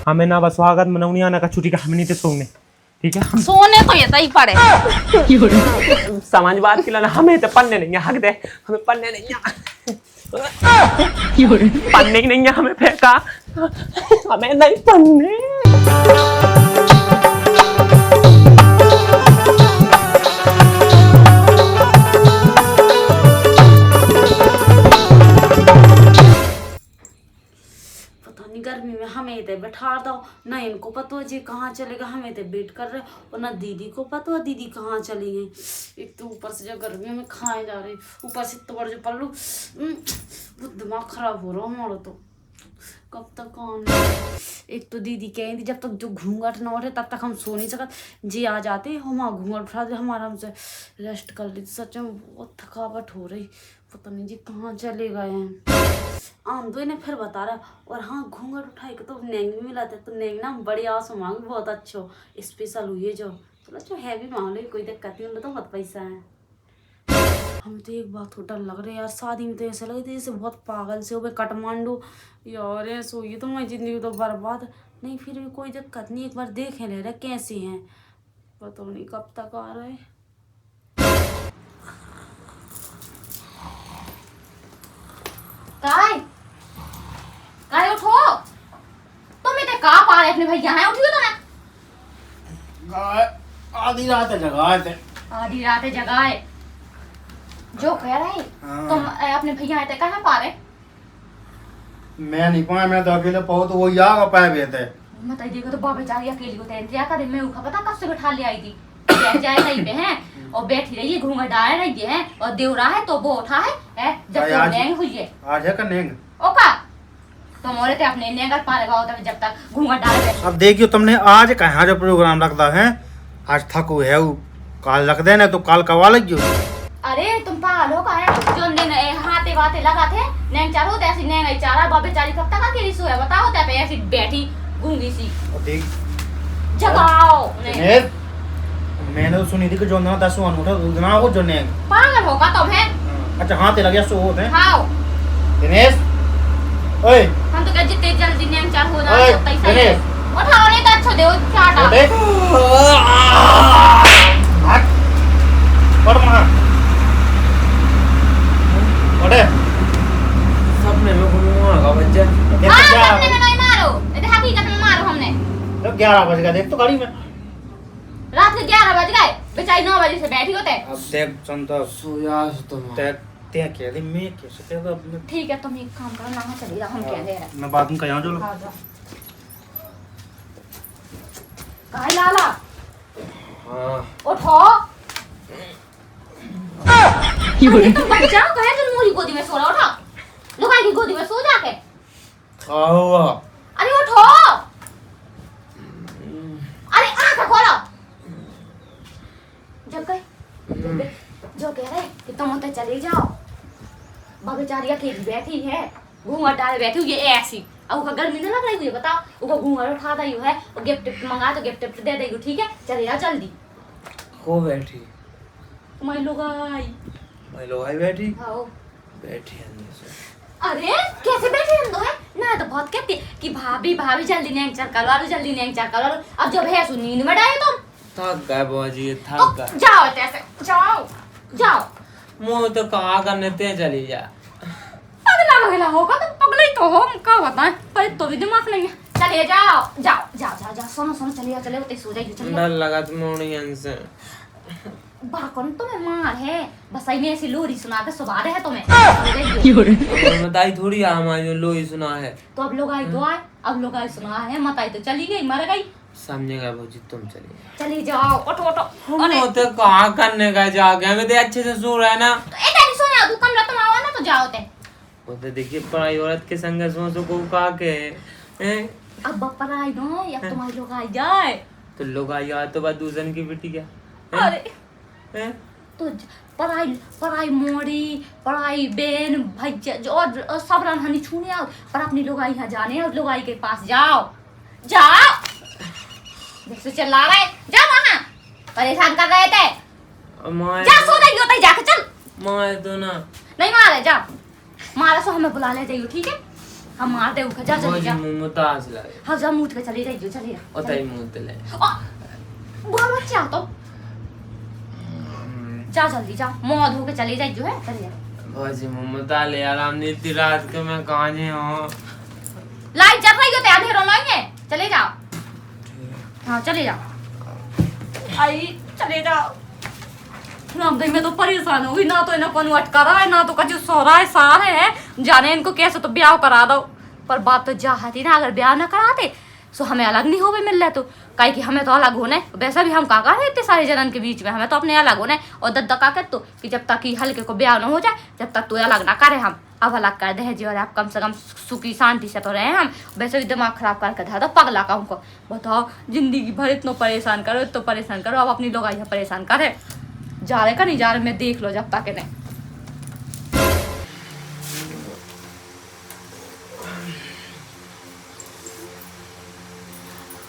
हमें ना बस स्वागत मनौनिया ना का छुट्टी का हमें नहीं थे सोने, ठीक है? सोने तो ये ही पड़े समाज बात के ना हमें तो पढ़ने नहीं है, हक दे हमें पढ़ने नहीं है, पढ़ने ही नहीं है हमें, फेंका हमें नहीं पढ़ने। गर्मी में हमें तो बैठा दो ना, इनको पता हो जी कहाँ चलेगा, हमें तो वेट कर रहे और ना दीदी को पता हो दीदी कहाँ चली गई। एक तो ऊपर से जो गर्मी में खाए जा रही, ऊपर से इतना बड़ा जो पल्लू, वो दिमाग खराब हो रहा हमारा तो। कब तक आने, एक तो दीदी कह रही जब तक जो घूंघट न उठे तब तक हम सो नहीं सकते, जी आ जाते हम घूंघट उठा दे हमारा, हमसे रेस्ट कर ली। सच में बहुत थकावट हो रही, पता नहीं जी कहाँ चले गए हैं। आंदो ने फिर बता रहा, और हाँ घूंघट उठाई के तो नेंग भी मिला था, तो नेंग ना बड़ी आस मांग बहुत अच्छो स्पेशल हुई है जो, चलो अच्छा है भी मांग लो, कोई दिक्कत नहीं, उनमें तो बहुत पैसा है। हमें तो एक बात तो डर लग रहा है यार, शादी में तो ऐसे लगे थे जैसे बहुत पागल से हो गए काठमांडू यार, ऐसे हुई तो मैं जिंदगी तो बर्बाद। नहीं फिर भी कोई दिक्कत नहीं, एक बार देखे ले रहे कैसे हैं, पता नहीं कब तक आ रहे। काय उठो, तुम इतने कहाँ पा रहे अपने भैया हैं, उठी हो तो ना। आधी रात जगाए थे, आधी रात जगाए जो कह रहे तुम अपने भैया थे कहाँ पा रहे। मैं नहीं पाया, मैं तो अकेले पाओ तो वो यहाँ का पाए हुए थे। मत देखो तो बाबा चारी अकेली को तैयार कर, मैं उठा पता कब से बैठा ले आई थी, जाए नहीं पे हैं और बैठी रही है घूंघट डाले रही है, और देवरा है तो वो उठा है जब तक नेंग हुई है। आज है का नेंग ओका तो मोरे ते अपने नेंग कर पा रहे जब तक घूंघट डाले। अब देखियो तुमने आज कहाँ जो प्रोग्राम रखता है, आज थको है वो, काल रख देना तो काल कवा लग जो। अरे तुम पागल हो का है, जो दिन हाथे वाथे लगा थे नेंग चार होते ऐसी नेंग आई चारा बाबे चारी कब तक अकेली सोया बताओ, होता पे ऐसी बैठी गूंगी सी। देख जगाओ मैंने तो सुनी थी कि जो ना 10 वन उठा उतना हो जो नेंग। पागल होगा तुम है। अच्छा हाँ ते लगे सो होते हैं। हां दिनेश ओए हम तो कह जितने जल्दी नेंग चार हो ओए, जाए उतना ही सही है। दिनेश उठाओ नहीं तो अच्छा देओ चाटा देख हट पड़ वहां अरे सपने में घूमूंगा बच्चा, देख हां क्या सपने में नहीं मारो, ये तो हकीकत में मारो हमने। तो 11 बज गया, देख तो गाड़ी में रात के 11 बज गए, बेचारी 9 बजे से बैठी होते। अब देख संतोष सोया तुम ते कह दे मैं कैसे ते तो अपने ठीक है तुम एक काम करो ना, चली जाओ हम कह दे रहे मैं बाद में कहां जो आ जाओ। काहे लाला हाँ उठो, अरे तुम बच्चा कहे तुम मोरी गोदी में सो रहा, उठा लुगाई की गोदी में सो जाके। हुआ अरे उठो, अरे आंख खोलो, जब गए जो कह रहे कि तुम उधर चले जाओ, बेचारी अकेली बैठी है घूंघट डाले बैठी हुई है ऐसी, अब उसका गर्मी नहीं लग रही है बताओ, उसका घूंघट उठा दी है और गिफ्ट मंगा तो गिफ्ट दे देगी, ठीक है चले जाओ जल्दी। को बैठी मैं लोग आई बैठी आओ बैठी अंदर से। अरे कैसे बैठे हम दो है ना, तो बहुत कहते कि भाभी भाभी जल्दी नेंग चार करवा लो, जल्दी नेंग चार करवा लो, अब जब है सुन नींद में डाले तुम थक गए बाजी, तो थक गए। जाओ ऐसे जाओ जाओ, मुँह तो कहाँ करने ते चली जा। अगला होगा तुम पगले ही तो हो, क्या बताएं पर तो भी दिमाग नहीं है। चलिए जाओ जाओ जाओ जाओ जाओ, सुनो सुनो चलिए चलिए उतने सो जाइए चलिए। डर लगा तुम्हें से बाकन तुम्हें मार है बस आई में ऐसी लोरी सुना के सुबह रहे तुम्हें। बताई थोड़ी हमारी जो लोई सुना है, तो अब लोग आई तो आए, अब लोग आई सुना है मत आई तो चली गई मर गई। समझेगा भौजी तुम चलिए। चली जाओ उठो उठो। हम तो कहाँ करने का जाके, हमें तो अच्छे से सो रहा है ना। तो एक नहीं सोया तू कमरा तुम आओ ना तो जाओ ते। वो तो देखिए पढ़ाई औरत के संग सो को कहा के अब पर आई नो या तुम्हारे लोग आई जाए तो लोग आई यार तो बात दूसरे की बेटी क्या। अरे तो पढ़ाई मोड़ी पढ़ाई बेन भैया जो और सब रनहनी छूने आओ, पर अपनी लोग आई यहाँ जाने और लोग आई के पास जाओ जाओ, जैसे चिल्ला रहे जाओ वहाँ परेशान कर रहे थे, जा सो जाइए होता जाके चल। मारे तो ना नहीं मारे जा, मारे सो हमें बुला ले जाइए ठीक है। हम मारते उनका जा चले जा मुंह में ताज लगे हाँ जा मुंह के चले जाइए चले जा ओतई मुंह ते ले बुआ बच्चा तो जा जल्दी जा मुंह धो के चले जाइए जो है चले जा भौजी मुंह में ताले आराम नहीं इतनी रात के मैं कहाँ जी हूँ लाइट जल रही हो तो अंधेरा नहीं है चले जाओ हाँ चले जाओ आई चले जाओ राम मैं तो परेशान हो गई ना तो इन्हें कौन अटका रहा है ना तो कछु सो रहा है सारे है जाने इनको कैसे तो ब्याह करा दो पर बात तो जा थी ना अगर ब्याह ना कराते तो हमें अलग नहीं हो मिल रहा तो काहे कि हमें तो अलग होना है वैसा भी हम काका है इतने सारे जनन के बीच में हमें तो अपने अलग होना है और दद्दा का कर तो कि जब तक कि हल्के को ब्याह ना हो जाए जब तक तो अलग ना करे हम अब अलग कर दे जी और आप कम से कम सुखी शांति से तो रहे हम वैसे भी दिमाग खराब करके था तो पगला का उनको बताओ जिंदगी भर इतना परेशान करो इतना परेशान करो अब अपनी लोग यहाँ परेशान करे जा रहे का नहीं जा रहे मैं देख लो जब तक नहीं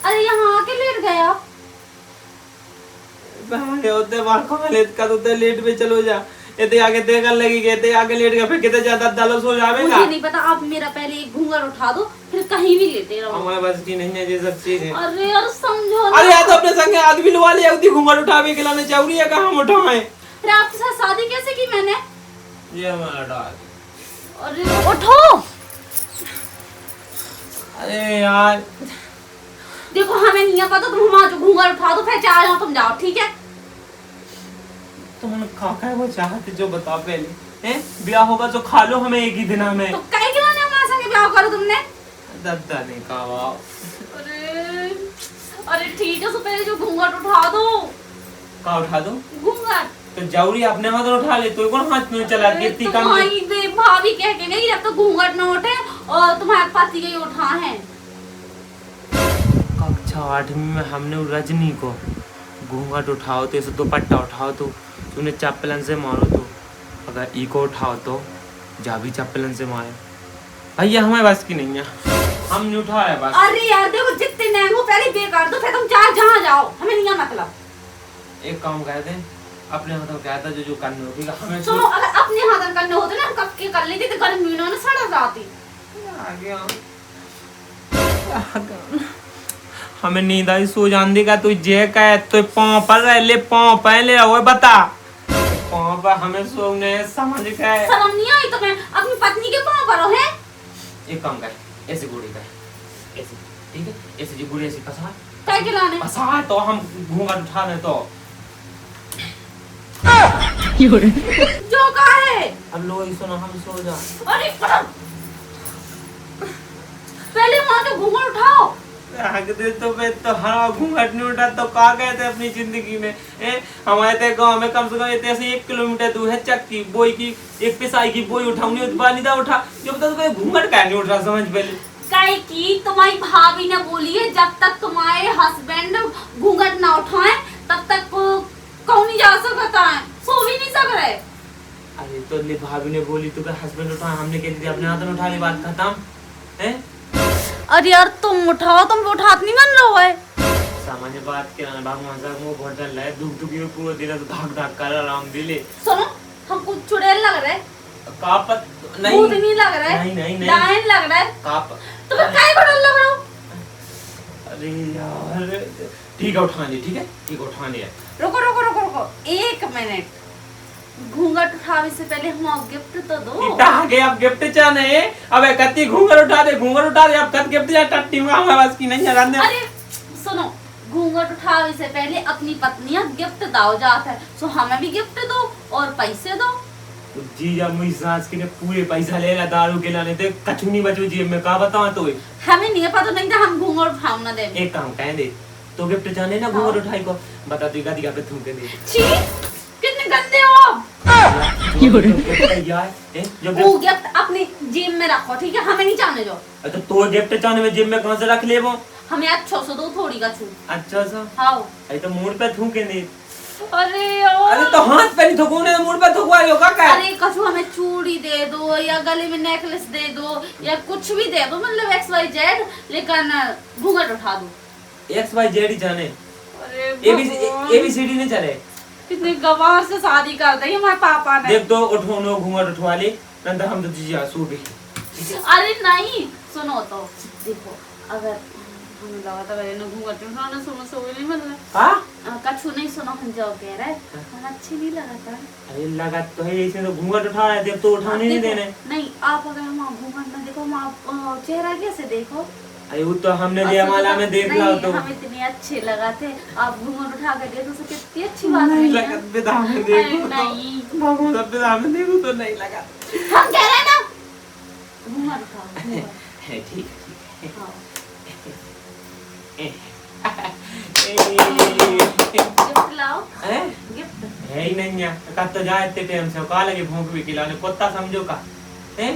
अरे यहाँ आके लेट गए आप होते बालकों में लेट का तो लेट पे चलो जा इतने आगे देखने लगी गए थे आगे लेट गए फिर कितने ज्यादा दालो सो जावेगा मुझे नहीं पता आप मेरा पहले एक घूंघट उठा दो फिर कहीं भी लेते रहो हमारे पास की नहीं है ये सब चीजें अरे यार समझो अरे यार तो अपने संग आदमी लुवा लिया उतनी घूंघट उठावे के लाने जरूरी है कहाँ हम उठाएं फिर आपके साथ शादी कैसे की मैंने ये हमारा डाल अरे उठो अरे यार देखो हमें नहीं पता तुम हमारा जो घूंघट उठा दो फिर चाह जाओ तुम जाओ ठीक है तुम काका है वो चाहते जो बताओ पहले हैं ब्याह होगा तो खा लो हमें एक ही दिन में तो कहीं के लाने हमारे संग ब्याह करो तुमने दद्दा ने कहा अरे अरे ठीक है तो पहले जो घूंघट उठा दो का उठा दो घूंघट तो जरूरी अपने हाथ उठा ले तो कौन हाथ में चला कितनी कम तुम्हारी भाभी कह के गई जब तक घूंघट न उठे और तुम्हारे पति के उठा है कक्षा 8वीं में हमने रजनी को घूंघट उठाओ तो ऐसे दुपट्टा उठाओ तो तूने चप्पलन से मारो तो अगर ई को उठाओ तो जा भी चप्पलन से मारे भैया हमारे बस की नहीं है हम नहीं उठाया बस अरे यार देखो जितने नए हो पहले बेकार दो फिर तुम चाहे जहाँ जाओ हमें नहीं मतलब एक काम कहते हैं अपने हाथों में कहता जो करने होगी हमें सुनो अगर अपने हाथ करने होते ना हम कब के कर लेते तो गर्मी में ना सड़ जाती हमें नींद आई सो जान देगा तू जे का है तो पाँव पर रह ले पाँव पहले वो बता पाँव पर हमें सोने समझ गए शर्म नहीं आई तो मैं अपनी पत्नी के पाँव पर है एक काम कर ऐसे गुड़ी कर ऐसे ठीक है ऐसे जी गुड़ी ऐसे फंसा काय के लाने फंसा तो हम घूंघट उठा ले तो जो का है अब लो ही सुनो हम सो जा अरे पहले वहां तो घूंघट उठाओ दे तो मैं तो हरा घूंघट नहीं उठा तो कहा गए थे अपनी जिंदगी में हमारे ते गांव में कम से कम ऐसे 1 किलोमीटर दूर है चक्की बोई की एक पिसाई की बोई उठाऊंगी उतबानी था उठा जो बता तो घूंघट का नहीं उठ रहा समझ पहले काय की तुम्हारी भाभी ने बोली है जब तक तुम्हारे हस्बैंड घूंघट ना उठाए तब तक कौन नहीं जा सकता है सो भी नहीं सक रहे अरे तो ले भाभी ने बोली तो हस्बैंड उठा हमने कह दिया अपने हाथ में उठा ली बात खत्म है अरे यार तुम उठाओ तुम उठात नहीं मन रहो है सामान्य बात के ना भगवान साहब वो बहुत डर है दुख दुखी पूरा दिन तो भाग भाग कर आराम दिले सुनो हमको चुड़ैल लग रहा है कापत नहीं भूत नहीं लग रहा है नहीं डायन लग रहा है काप तुम्हें काय को डर लग रहा हो अरे यार ठीक है उठा ली ठीक है ठीक है उठा लिया रुको रुको रुको रुको 1 मिनट घूंघट उठावे से पहले हम गिफ्ट तो दो इतना आगे अब गिफ्ट चाहने अबे कत्ती घूंघट उठा दे अब कत गिफ्ट जा टट्टी में हमारे पास की नहीं है रहने अरे सुनो घूंघट उठावे से पहले अपनी पत्नियां गिफ्ट दाओ जाता है सो हमें भी गिफ्ट दो और पैसे दो तो जीजा मुझी सास के ने पूरे पैसा ले ला दारू के लाने ते कछु नहीं बचो जेब में का बताऊं तो हमें नहीं पता नहीं था हम घूंघट उठाऊ ना दे एक काम कह दे तो गिफ्ट चाहने ना घूंघट उठाई को बता तू गादी का पे थूक दे छी कितने गंदे हो आप यार जब वो गिफ्ट अपनी जेब में रखो ठीक है हमें नहीं जाने दो अच्छा तो गिफ्ट चाहने में जेब में कहां से रख ले वो हमें आज 600 दो थोड़ी का छू अच्छा सा हाँ अरे तो मुंह पे थूके दे अरे यार अरे तो हाथ पे नहीं थूकूने मुंह पे थूकवा लियो का अरे कछु हमें चूड़ी दे दो या गले में नेकलेस दे दो या कुछ भी दे दो मतलब XYZ लेकिन घूंघट उठा दो XYZ ही जाने अरे ABCD नहीं चले कितने गवार से शादी कर दी हमारे पापा ने देख दो उठोनो घूंघट उठवा ले नंदा हम तो जीजा सो गई अरे नहीं सुनो तो देखो अगर हमें लगा था मैंने घूंघट उठाना सुनो सो नहीं मतलब हाँ कछु नहीं सुनो हम जो कह रहे हम अच्छे नहीं लगा था अरे लगा तो है ऐसे तो घूंघट उठा रहे थे अब तो उठाने नहीं देने नहीं आप अगर हम घूंघट में देखो हम आप चेहरा कैसे देखो अरे वो तो हमने दिया माला में देख ला तो हम इतने अच्छे लगा थे आप घूंघट उठा कर देखो तो कितनी अच्छी बात है लगा विदा में देखो नहीं बाबू सब विदा में देखो तो नहीं लगा हम कह रहे हैं ना घूंघट उठाओ घूंघट ठीक है हाँ गिफ्ट लाओ हैं गिफ्ट है ही नहीं है का तो जाए इतने टाइम से का लगे भूख भी खिलाने कुत्ता समझो का हैं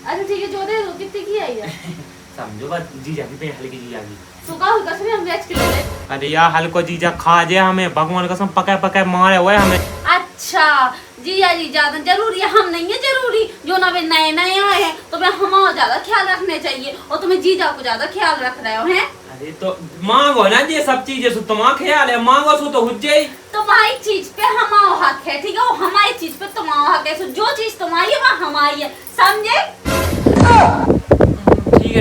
अच्छा ठीक है जो दे दो कितने की आई है समझो बात जीजा की पे हल्की जीजा की सुखा हुई कसम हम बेच के ले ले अरे यार हल्को जीजा खा जाए हमें भगवान कसम पकाए पकाए मारे हुए हमें अच्छा जीजा जी ज्यादा जरूरी है हम नहीं है जरूरी जो ना वे नए नए आए हैं तो मैं हमारा ज्यादा ख्याल रखने चाहिए और तुम्हें जीजा को ज्यादा ख्याल रख रहे हो हैं अरे तो मांगो ना ये सब चीजें सो तुम्हारा ख्याल है मांगो सो तो हुज जाई तुम्हारी चीज पे हमारा हक है ठीक है वो हमारी चीज पे तुम्हारा हक है सो जो चीज तुम्हारी है वो हमारी है समझे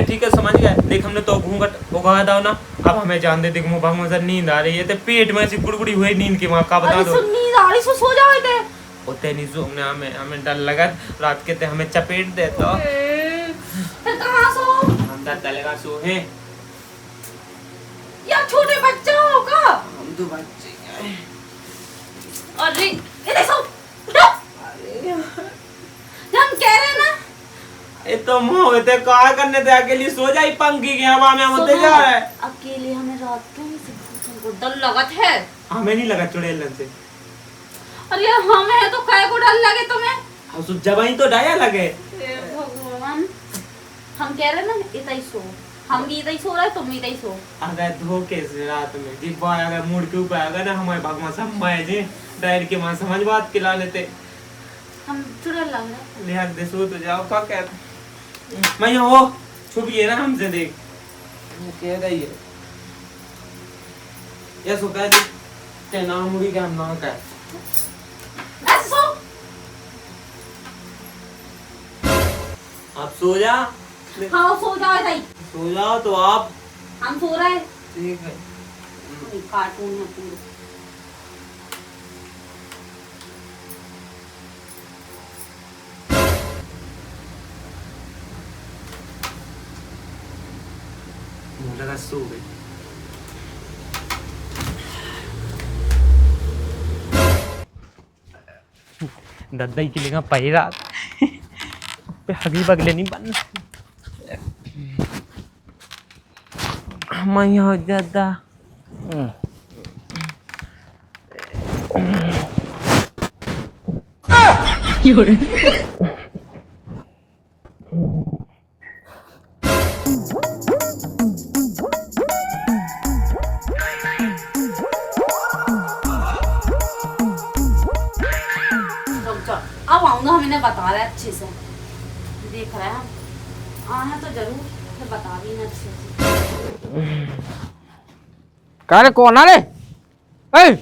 ठीक है समझ गए देख हमने तो घूंघट उगा दाओ ना अब हमें जान दे देख मुंह भगवान से नींद आ रही है ते पेट में ऐसी गुड़गुड़ी हुई नींद की वहां का बता अरे दो सुन नींद आ रही सो सो जाओ इधर होते नहीं सो हमने हमें डर लगा रात के ते हमें चपेट दे तो फिर कहाँ सो हम डर लगा सो हैं या छोटे बच्चा होगा हम तो बच्चे हैं अरे इधर सो उठो हम कह रहे हैं ना ये तो मुंह होते कहा करने थे अकेली सो जाई पंखी के हवा में होते सुनो, जा रहा है अकेले हमें रात के को डर लगत है हमें नहीं लगा चुड़ैलन से अरे यार हमें तो काय को डर लगे तुम्हें अब सो जबाई तो डाया लगे हे भगवान हम कह रहे हैं ना इतना ही सो हम भी इतना ही सो रहे तुम भी इतना ही सो अगर धोखे से रात में जिब बॉय अगर मूड के ऊपर अगर ना हमारे भगवान सब मैं जी डायर के मां समझ बात खिला लेते हम चुड़ैल लग रहे लिहाज दे सो तो जाओ का कह मैं यहाँ हो छुपिए ना हमसे देख वो कह रही है ये सो कह दे ते ना मुड़ी के हम ना कह ऐसे सो आप सो जा हाँ सो जाओ इतना ही सो जाओ तो आप हम सो रहे हैं ठीक है कार्टून है पूरे मुंह लगा सो गई दादा की लेगा पहली रात पे हगी बगले नहीं बन मैं यहाँ दादा अब आऊंगा हम इन्हें बता रहे हैं अच्छे से देख रहे हैं हम आए तो जरूर फिर बता भी ना अच्छे से का रे कौन आ रे ए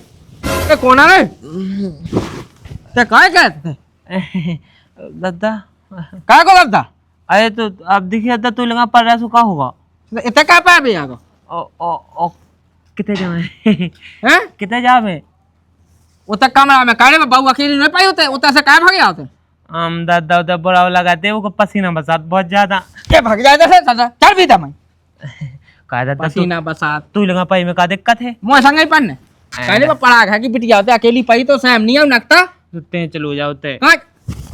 ते कौन आ रे ते काय कहते दादा काय को लगता अरे तो अब देखिए दादा तू लगा पड़ रहा सो का होगा इते का पे भी आगो ओ कितने जावे हैं कितने जावे उते कमरा में काले में बाबू अकेली नहीं पाई होते उते से काय भाग गया होते हम दादा उधर बड़ा लगाते वो पसीना बरसात बहुत ज्यादा के भाग जाए थे दादा चल भी था मैं कहा दादा पसीना बसात तू लगा पाई में का दिक्कत है मोए संग ही पन्ने काले में पड़ा है कि बिटिया होते अकेली पाई तो सैम नहीं है नकता तुते चलो जाओ ते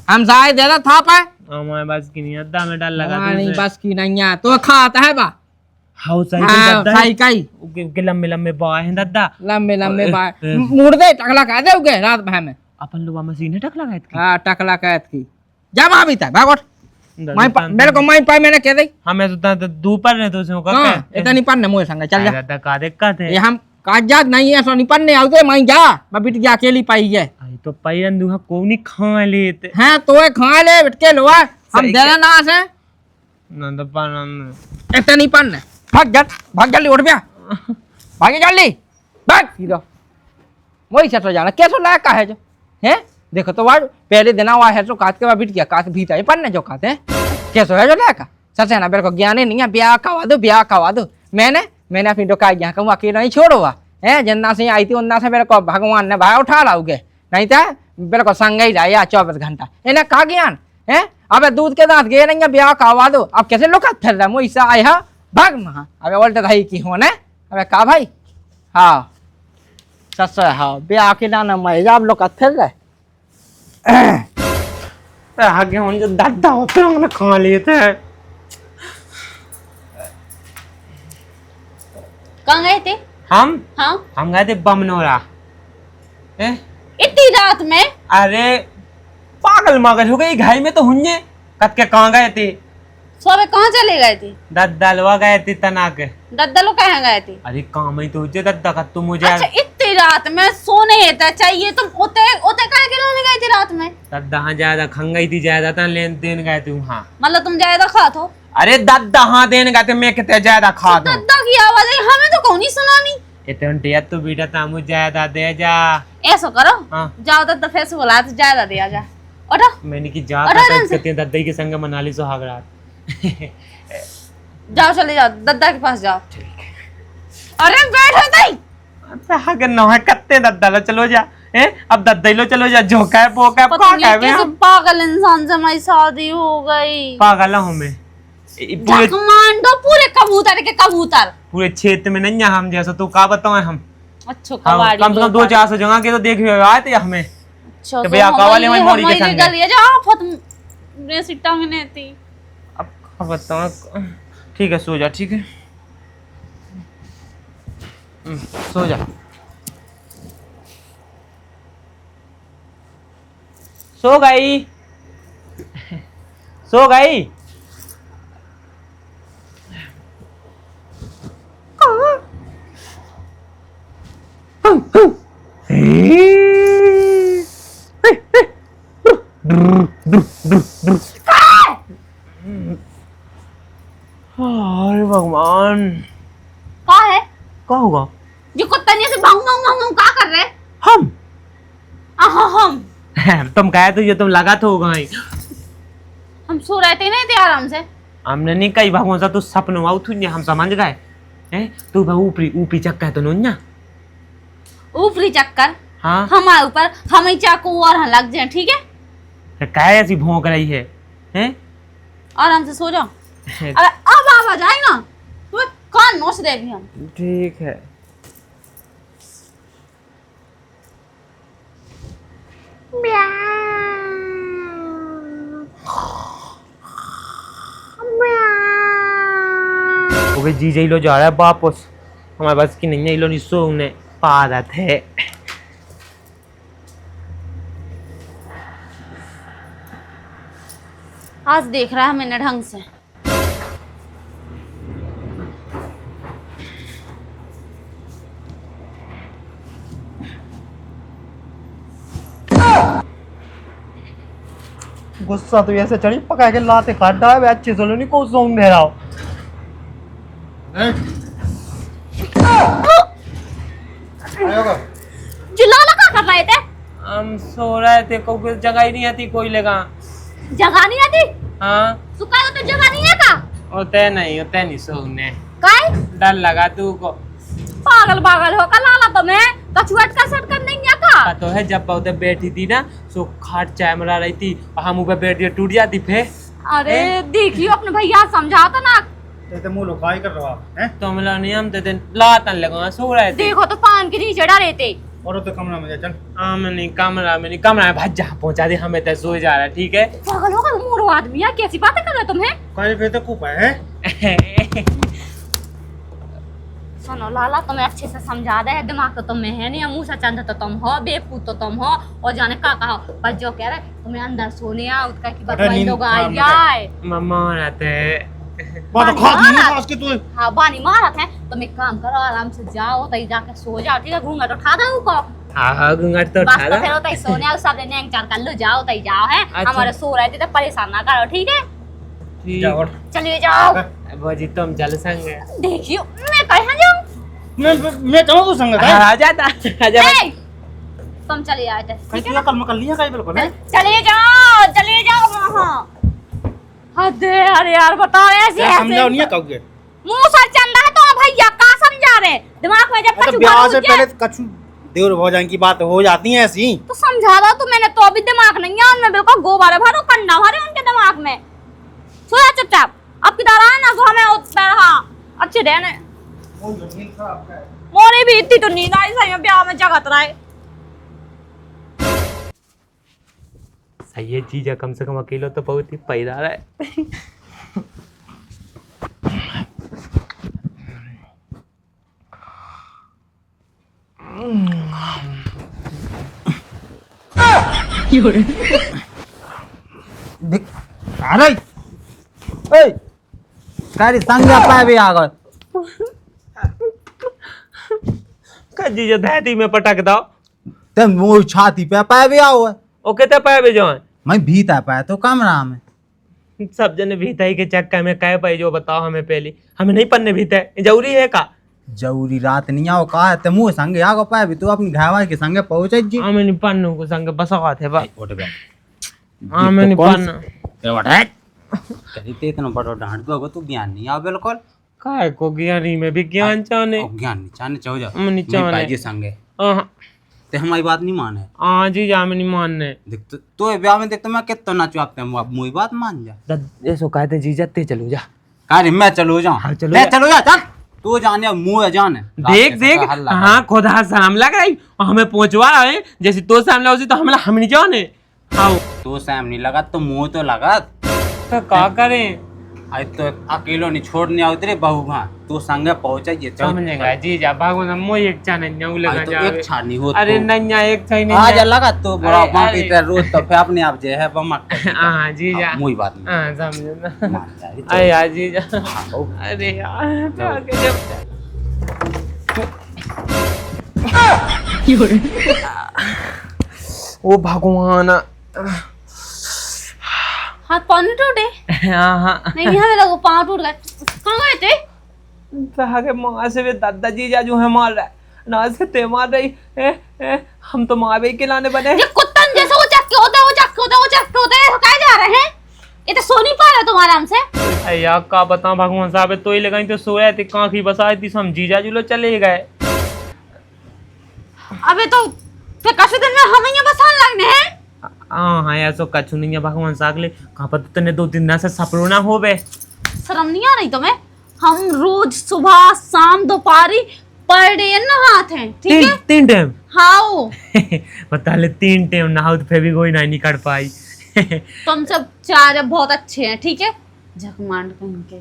हम जाए दे था पाए हमारे बस की नहीं अद्दा में डाल लगा नहीं बस की नहीं है तो खाता है बा हाउ सही हाँ, दादा सही कही के लंबे लंबे बाल हैं दादा लंबे लंबे बाल मुर्दे टकला कह दे उगे रात भर में अपन लोग मशीन है टकला गए थे हाँ टकला कैद की जा वहां भी था भागोट मेरे को मैं पाई मैंने कह दी हमें तो दोपहर ने तो का हाँ इतना नहीं पढ़ने मुझे संग चल जा दादा का दिक्कत है ये हम कागजात नहीं है सो नहीं पढ़ने आते मैं जा मैं बिट जा अकेली पाई है आई तो पैरन दूंगा को नहीं खा लेते हैं तो खा ले बिटके लो हम दे देना से न तो पान इतना नहीं पढ़ने भाग जल्दी उठ गया भागे जल्दी भाग सीधा वही से तो जाना कैसे लायक का है जो हैं देखो तो वार पहले दिन हुआ है तो काट के बाद बिट गया काट भीतर ही पढ़ने जो खाते हैं कैसे है जो लायक का सच है ना, मेरे को ज्ञान ही नहीं है। ब्याह करवा दो। मैंने अपनी डोकाई यहाँ कहूँ अकेला नहीं छोड़ो है। जिन्ना से आई थी उन्ना से मेरे को भगवान ने भाई उठा लाओगे, नहीं तो मेरे को संग ही जाए 24 घंटा। इन्हें कहा ज्ञान है। अब दूध के दांत गे नहीं, ब्याह करवा दो। अब कैसे लोग फिर रहे मुझसे आए हा भाग महा। अब उल्टे रही की होने। अब कहा भाई हाँ सच है, हाँ ब्याह के नाना मैं आप लोग फिर रहे आगे हम जो दादा होते हैं उन्हें खा लेते हैं। कहाँ गए थे? हम हाँ गए थे बमनोरा। इतनी रात में? अरे पागल मगल हो गई, घर में तो हुन्ने कत के कहाँ गए थे? सुबह कहाँ चले गए थे? दद्दलवा गए थे तना के। दद्दा लोग कहाँ गए थे? अरे काम ही तो हुज्जे दद्दा का तुम मुझे। अच्छा इतनी रात में सोने हेता चाहिए तुम ओते काहे के लाने गए थे रात में? दद्दा हाँ ज्यादा खंग गई थी, ज्यादा था लेन देन गए थे वहाँ। मतलब तुम ज्यादा खा थो? अरे दद्दा हाँ देन गए थे, मैं कितने ज्यादा खा दूं। दद्दा की आवाज है, हमें तो कौन नहीं सुनानी। इतने तो बेटा था मुझे ज्यादा दे जा। ऐसा करो हाँ। जाओ दद्दा फेस बोला तो ज्यादा दिया जा। उठो मैंने की जा अरे आराम से। दद्दा के संग मना ली सुहाग रात। जाओ चले जाओ दद्दा के पास जाओ। अरे बैठो तई। अगर नहा कत्ते दद्दा लो चलो जा। अब दद्दा लो चलो जा, झोंका है पोका पता नहीं पागल कैसे पागल इंसान से हमारी शादी हो गई। पागल हूँ मैं। पूरे मान दो पूरे कबूतर के कबूतर। पूरे क्षेत्र में नहीं है हम जैसा, तो का बताओ हम। अच्छा हाँ, कबाड़ी कम से कम 200-400 जगह के तो देख आए थे हमें। अच्छा तो भैया कवाले में मोड़ी के संग गली जा फत रे सिट्टा में नहीं थी। अब का बताओ। ठीक है सो जा, ठीक है सो जा। सो गई सो गई। अरे भगवान का है क्या होगा? जो कुत्ता ने से भांग भांग भांग का कर रहे? हम हम तुम कहे तो ये तुम लगा तो होगा ही। हम सो रहे थे नहीं थे आराम से। हमने नहीं कही भगवान सा तू सपनों आउ थी, हम समझ गए हैं। तू ऊपरी ऊपरी चक्का है तो नोन्या ऊपरी चक्कर। हाँ हमारे ऊपर हम ही चाकू और हम लग जाए, ठीक है? क्या ऐसी भौंक रही है हैं? आराम से सो जाओ। अरे अब आवाज आई ना तो कान नोच देगी हम। ठीक है। ओके जी लो जा रहा है वापस, हमारे पास की नहीं है। लो निसो ने पारत है। आज देख रहा है मैंने ढंग से। गुस्सा तो ऐसे चढ़ी पका के लाते खाटा है अच्छे से नहीं को सोंग दे रहा हो। चिल्लाना क्या कर रहे थे? हम सो रहे थे, कोई जगह ही नहीं आती कोई लगा। जगह नहीं आती? हाँ सुखा तो जगह नहीं है का? होते नहीं सोने काय डर लगा तू को। पागल पागल हो का लाला तुम्हें कछुआट का सटकन नहीं है का? तो है जब उधर बैठी थी ना सो खाट चाय मरा रही थी और हम ऊपर बैठ के टूट जाती फिर। अरे देखियो अपने भैया समझा तो ना। ते मुंह लुकाई कर रहा है। तो मिला नहीं हम तो लातन लगा सो रहे थे। देखो तो पान के नीचे डरे थे। और तो कमरा में जा चल। कमरा में नहीं, कमरा में भाग जहाँ पहुंचा दे, हमें तो सो जा रहा है। ठीक है पागल होगा मूड आदमी है, कैसी बातें कर रहे हो तुम्हें? कहीं पे तो कुप है। सुनो लाला तुम्हें अच्छे से समझा दे, दिमाग तो तुम्हें है नहीं, मुंह से चंद तो तुम हो, बेवकूफ तो तुम हो, और जाने का कहा पर जो कह रहे तुम्हें अंदर सोने आ उसका की बतवाई लोग आ जाए। मम्मा रहते बात खा दी आज के तू। हाँ बानी मारा थे। तुम एक काम करो आराम से जाओ तई जाके सो जाओ, ठीक है? घूंघट उठा दो को। हाँ घूंघट तो बस उठा तो ला। फिर तई सोने आओ सब ने चार कर लो, जाओ तई जाओ है। अच्छा। हमारे सो रहे थे तो परेशान ना करो, ठीक है? ठीक। जा उठ। चलिए जाओ। भौजी तुम चल संग। देखियो मैं कहाँ जाऊँ? मैं चलो तू संग है। आ जाता आ जा। ए, तुम चलिए आए थे, ठीक है? कल में कर लिया कहीं बिल्कुल है। चलिए जाओ वहाँ। अरे अरे यार बताओ ऐसे क्या समझाओ नहीं ऐसे है कहोगे? मुंह सर चल रहा है तो भैया का समझा रहे दिमाग में जब मतलब कछु ब्याह घुस से जाए, पहले कछु देवर भौजाई की बात हो जाती है ऐसी। तो समझा दो तो मैंने तो अभी दिमाग नहीं है उनमें बिल्कुल गोबारे भरो कंडा भरे उनके दिमाग में। सोया चुपचाप अब की तरह ना गो हमें हाँ अच्छे रहने मोरे भी इतनी तो नींद आई सही में ब्याह में जगत रहा है। सही है जीजा, कम से कम अकेला तो बहुत ही पैदा है। अरे ए कारी संज्ञा पाए भी आ गए। का जीजा धैती में पटक दो। ते मुंह छाती पे पाए भी आओ है। ओ कहते पाए बे जो मैं भीता पाया तो कमरा में। सब जने भीताई के चक्कर में कह पाई जो बताओ हमें पहले, हमें नहीं पन्ने भीता है जरूरी है का? जरूरी रात नहीं आओ का है ते मुंह संगे आ गो पाए भी तू अपनी घावा के संगे पहुंच जी। हमें नहीं पन्नों को संग बसा थे बा। उठ बे। हमें नहीं पन्ना। ए उठ। करी ते इतना बड़ो डांट दो तू ज्ञान नहीं आओ बिल्कुल। काय को ज्ञानी में विज्ञान चाहने। ज्ञान नहीं चाहने चाहो जा। हम नहीं चाहने। भाई जी संगे। हाँ ते हमारी बात नहीं माने। हाँ जीजा हमें नहीं मानने। देख तो ब्याह में देख तो मैं कितना नाचू आपते हैं मुझे बात मान जा। ऐसो कहते जीजा ते चलो जा। अरे मैं चलो जाऊं। हाँ, चलो मैं जा। चलो जा चल। तू जाने मुंह जाने। देख देख हाँ खुदा शर्म लग रही और हमें पहुंचवा रहा है जैसे तो शर्म लगा तो हम नहीं जाने। आओ तो सैम नहीं लगा तो मुंह तो लगा। तो क्या करें? आज तो अकेलो नहीं छोड़ने आओ तेरे बहू भां तू संगे पहुंचा ये चल। समझेगा जीजा भागो ना मोय एक छा नहीं लगा आज तो जावे। एक छानी हो अरे नहीं एक छा नहीं। आज लगा तो बड़ा अरे, मां अरे। की तरह रोज तो फिर अपने आप जे है बमक। हाँ जीजा मुई बात नहीं हाँ समझो ना। मान जा रे, चल। अरे यार जीजा हाँ, अरे यार क्या गजब। ओ भगवान। हाथ पाँव नहीं टूटे? हाँ हाँ नहीं हमें लगा पाँव टूट गए। कहाँ गए थे? के माँ से भी दादा जीजा जो है मार रहा है ना से ते मार रही हम तो माँ भी खिलाने बने। ये कुत्तन जैसे वो चक्के होते हैं वो चक्के होते हैं वो चक्के होते हैं कहाँ जा रहे हैं? ये तो सो नहीं पा रहा तुम्हारे आराम से। यार का बता भगवान साहब तो ही लगाई तो सोया थी कांखी बसाई थी हम जीजा जुलो चले गए। अबे तो फिर कशु दिन में हमें ये बसान लगने हैं। हाँ हाँ ऐसा कछु नहीं है भगवान सागले कहाँ पर तने 2 दिन से सपरो ना हो बे। शर्म नहीं आ रही तुम्हें? हम रोज सुबह शाम दोपहरी पर डे नहाते हैं ठीक है? 3 टाइम। हाँ बता ले 3 टाइम नहाओ तो फिर भी कोई नहीं कर पाई। तुम सब चार बहुत अच्छे हैं ठीक है झकमांड कहीं के।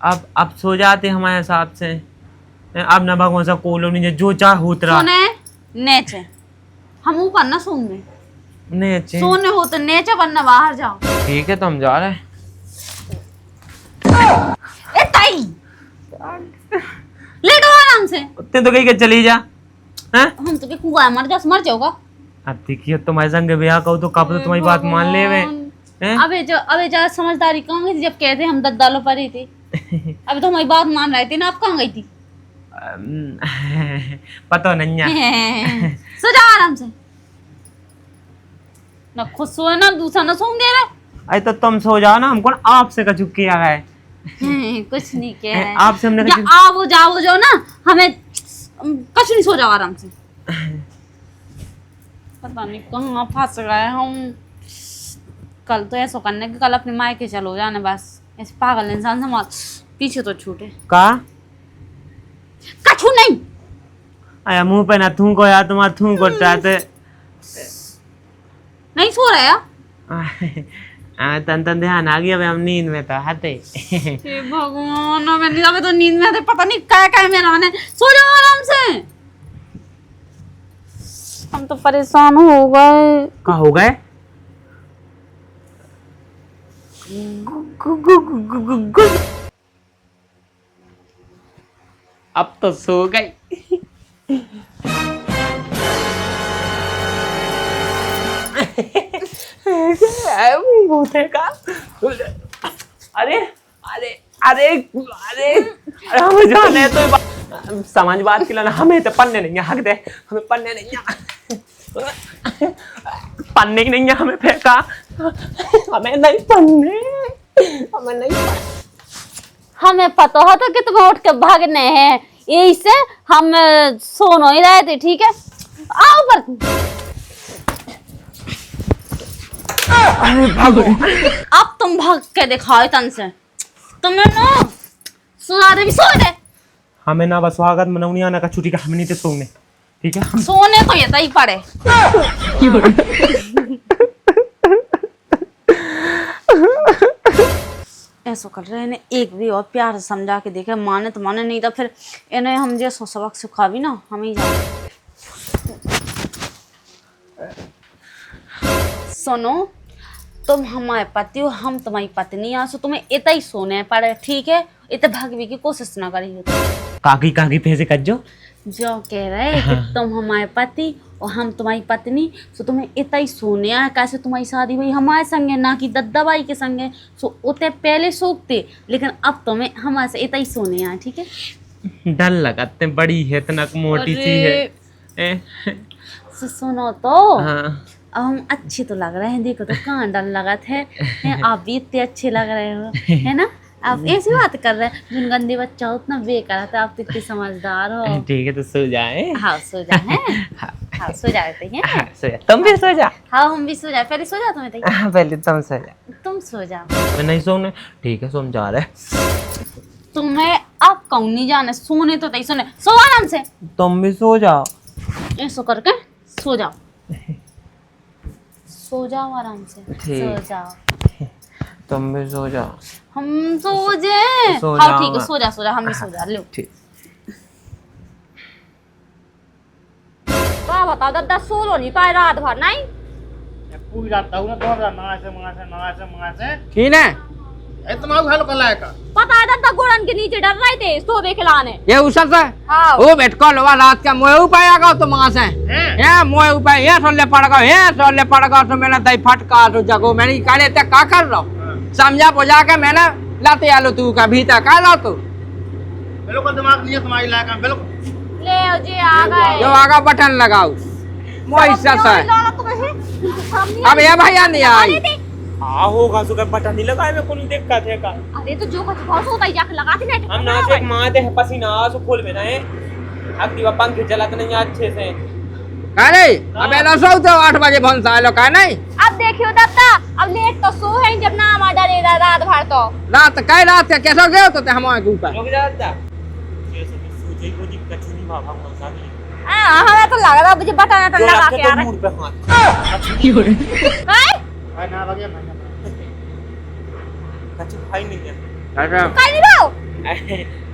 अब सो जाते हमारे हिसाब से। अब ना भगवान सा कॉलोनी जो चाह होत रहा सोने नेचे हम ऊपर ना सोने नहीं अच्छे सोने हो तो नेचे वरना बाहर जाओ। ठीक है तो हम जा रहे हैं। ए ताई लेटो आराम से। उतने तो कहीं के चली जा हैं? हम तो के कुआ मर जाओगा। अब देखिए तुम्हारे संग ब्याह कहो तो कब तो तुम्हारी बात मान ले वे हैं? अबे जा समझदारी कहाँ गई थी जब कहते हम दद्दालो पर ही थे। अबे तो हमारी बात मान रही थी ना आप कहाँ गई थी? पता नहीं है। सो जाओ आराम से ना खुद सोए ना दूसरा ना सोने दे रहे। अरे तो तुम सो जाओ ना हमको ना आपसे कछु किया है। कुछ नहीं कह रहे आपसे हमने या आओ जाओ जो ना हमें कुछ नहीं। सो जाओ आराम से। पता नहीं कहाँ फंस गए हम। कल तो ऐसा करने के कल अपने मायके चलो जाने बस ऐसे पागल इंसान से मत पीछे तो छूटे का कछु नहीं। आया मुंह पे ना थूको यार तुम्हारा थूक करता है नहीं सो रहा है तन तन ध्यान आ गया हम नींद में था हते। हे भगवान मैं नहीं अबे तो नींद में थे पता नहीं क्या मेरा मैंने। सो जाओ आराम से। हम तो परेशान हो गए। का हो गए? अब तो सो गई। का अरे अरे अरे अरे हम जाने तो समझ बात के लाना हमें तो पन्ने नहीं है हक दे हमें पन्ने नहीं है पन्ने ही नहीं है हमें फेंका हमें नहीं पन्ने हमें नहीं पता। हमें पता होता कि तुम्हें उठ के भागने हैं, यही से हम सो नहीं रहे थे। ठीक है, आओ पर अब तुम भाग के दिखाओ तन से। तुम्हें ना सुना दे भी सो दे। हमें ना बस स्वागत मनौनी आना का छुट्टी का हमें नहीं थे सोने। ठीक है, हम सोने तो ये ही पड़े। ऐसा कर रहे हैं, एक भी और प्यार से समझा के देखे, माने तो माने, नहीं तो फिर इन्हें हम जैसा सबक सिखा भी ना हम ही जाने। सुनो, तुम हमारे पति हो, हम तुम्हारी पत्नी हैं, सो तुम्हें इतना ही सोने पड़े। ठीक है, इतना भागने की कोशिश ना करिए। काकी काकी पैसे कट जो कह रहे हैं कि तुम हमारे पति और हम तुम्हारी पत्नी, सो तुम्हें इतना ही सोने है। कैसे तुम्हारी शादी हुई हमारे संगे, ना कि दद्दाबाई के संगे। सो उतने पहले सोते, लेकिन अब तुम्हें हमारे से इतना ही सोने है। ठीक है, डर लगाते बड़ी है, इतना मोटी सी है। सो सुनो तो, हाँ। अब हम अच्छे तो लग रहे हैं, देखो तो कहाँ डर लगत है। आप भी इतने अच्छे लग रहे हो, है ना। आप ऐसी बात कर रहे हैं, जिन गंदे बच्चा उतना बेकार था, आप तो इतने समझदार हो। ठीक है, तो सो जाए। हाँ सो जाए। हाँ सो जाते हैं। हाँ, सो जा, तुम भी सो जा। हाँ हम भी सो जाए। पहले सो जाओ तुम्हें तो। हाँ, पहले तुम सो जा। तुम सो जाओ। मैं नहीं सोने। ठीक है, सोम जा रहे। तुम्हें अब कहूँ नहीं जाने, सोने तो नहीं सोने, सो आराम से। तुम भी सो जाओ। ऐसा करके सो जाओ, सो जाओ आराम से, ठीक। सो जाओ। तुम भी सो जाओ। हम सो जाए। सो हाँ जाओ ठीक है, मैं। सो जा सो जा, हम भी सो जा। लो ठीक। तो बताओ दादा, सो लो नहीं पाए रात भर नहीं। पूरी रात तक ना तो ना से की ने इतना उठा लो कल आएगा। पता है दादा, गोड़न के नीचे डर रहे थे सोबे खिलाने। ये उसा से हाँ ओ बैठ को लवा रात का मोए उपाय आगा तो मां से ये मोए उपाय ये सोले पड़गा, ये सोले पड़गा तो मैंने दई फटका तो जगो मैंने काले तक का कर रहा समझा बुझा के मैंने लाते आलो तू का भीतर का ला तू बिल्कुल दिमाग नहीं है तुम्हारी इलाका में, बिल्कुल। ले जी आ गए। जो आगा बटन लगाओ मोए से अब ये भैया नहीं आई। हाँ होगा, सुगर बटन नहीं लगाए में कोई दिक्कत है का। अरे तो जो कुछ बहुत होता है जाके लगाती नहीं। हम ना देख मारते हैं पसीना सो खोल में ना है। अब दीवा पंखे चलाते नहीं अच्छे से। अरे अबे लो सो तो 8 बजे भंसा लो का नहीं। अब देखियो दादा, अब लेट तो सो है जब ना हमारा डरे रात भर तो। रात कई रात के कैसे गए तो हमारे के ऊपर रुक जाता। जैसे कि सूझे को दिक्कत नहीं बाबा हम साथ। हां हमें तो लग रहा मुझे बटन तो लगा के आ रहा मूड पे हाथ। है। ना लगे ना कच्ची भाई नहीं है। अच्छा काई नहीं रहो।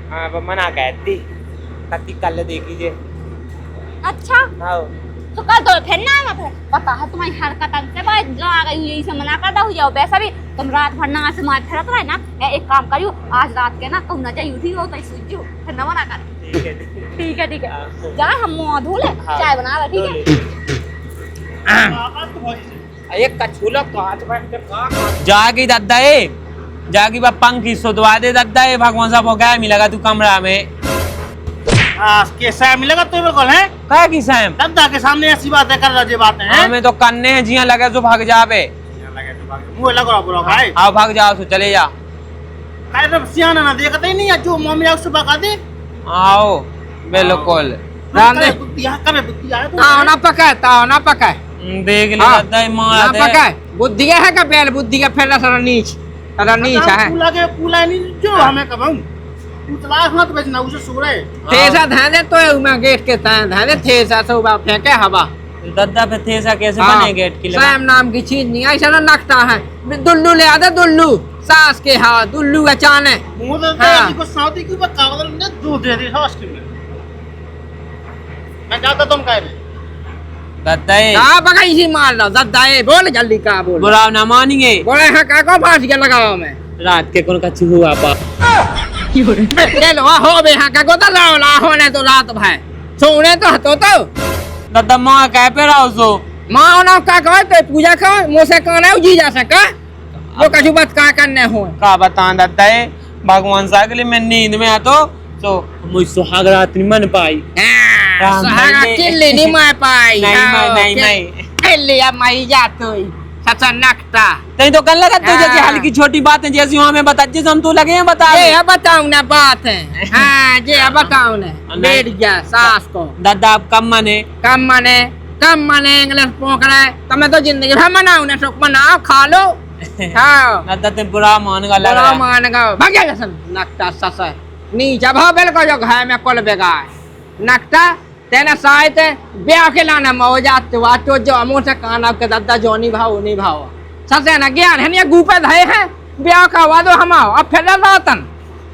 हाँ अब मना कहती कत्ती कल देखी जे। अच्छा हाँ तो कल तो फिर ना आना फिर। पता है तुम्हारी हरकत से बात लगा गई हुई से मना करता हो जाओ। वैसा भी तुम रात भर ना से मार फिरत रहे ना। एक काम करियो, आज रात के ना कहूं ना जाई उठी हो तो सूझो फिर ना मना कर। ठीक है ठीक है ठीक है, हाँ। जा हम मुंह धो ले, चाय बना रहा। ठीक है, एक कछुला काट बैठ के का जागी दद्दा ए जागी बा पंखी सुधवा दे दद्दा ए भगवान साहब हो गया मिलेगा तू कमरा में। कैसा मिलेगा तो बिल्कुल है क्या की सैम दद्दा के सामने ऐसी बातें कर रहे बातें हैं। हमें तो कन्ने हैं जिया लगे तो भाग जावे। मुंह लग रहा बुरा भाई। आओ भाग जाओ तो चले जा। काय रब सियाना ना देखते ही नहीं है, जो मम्मी उससे बका दे। आओ बिल्कुल राम दे बुद्धिया कब बुद्धिया है ताओ ना पका ताओ ना पका देख ले हाँ, दद्दा मार ना दे पका बुद्धि है का बैल बुद्धि का फेरना सारा नीच है। कूला के कूला नहीं जो हमें कब हम उतला हाथ बजना उसे सो रहे। थेसा ध्यान दे तो मैं गेट के ध्यान दे थेसा से उबा फेंके हवा। दद्दा पे थेसा कैसे हाँ, बने गेट के लिए। सैम नाम की चीज नहीं ऐसा ना लगता है। दुल्लू ले आदे दुल्लू सास के हाँ दुल्लू का चान है। मुंह तो हाँ। तेरी को साउदी की बात कागज ने दूध दे दी सास की। मैं जाता तुम कह रहे दद्दा ए का बगा इसी मार लो दद्दा ए बोल जल्दी का बोल बुरा ना मानेंगे। बोले है का को फांस के लगाओ मैं रात के कौन कच्ची हुआ पा चलो हो बे हाँ का को तो लाओ ला होने तो रात भाई सोने तो हतो तो दद्दा माँ कह पे रहो सो माँ ना का कहे तो पूजा का मुझसे कहना है जी जा सका वो कछु बात का करने हो का बता दद्दा ए भगवान साहब के लिए मैं नींद में आतो तो मुझ सुहाग रात नहीं मन पाई। राम सहारा भाई ने- किल्ली नहीं मैं पाई नहीं मैं नहीं मैं किल्ली अब मैं जात हुई सचा नकटा तई तो कर लगा तो हाँ। जैसे हल्की छोटी बातें जैसी हमें बता जैसे हम तो लगे हैं बता ये अब बताऊं ना बात है हाँ ये अब बताऊं ना बैठ गया सास को दादा आप कम मने कम मने इंग्लिश पोक रहा है तो मैं तो जिंदगी भर मनाऊं ना सुख मनाओ खा लो हाँ दादा ते बुरा मान का लग बड़ा रहा है। मान का भाग्य जसन नकटा ससा नीचे भाव बिल्कुल जो घर में कुल बेगाय नकटा तेने साइते ब्याह के लाना मौजा तो जो अमो से कान आपके दादा जो नहीं भाव ससे ना ज्ञान है नहीं गुपे धए हैं ब्याह का वादो हम आओ अब फिर रातन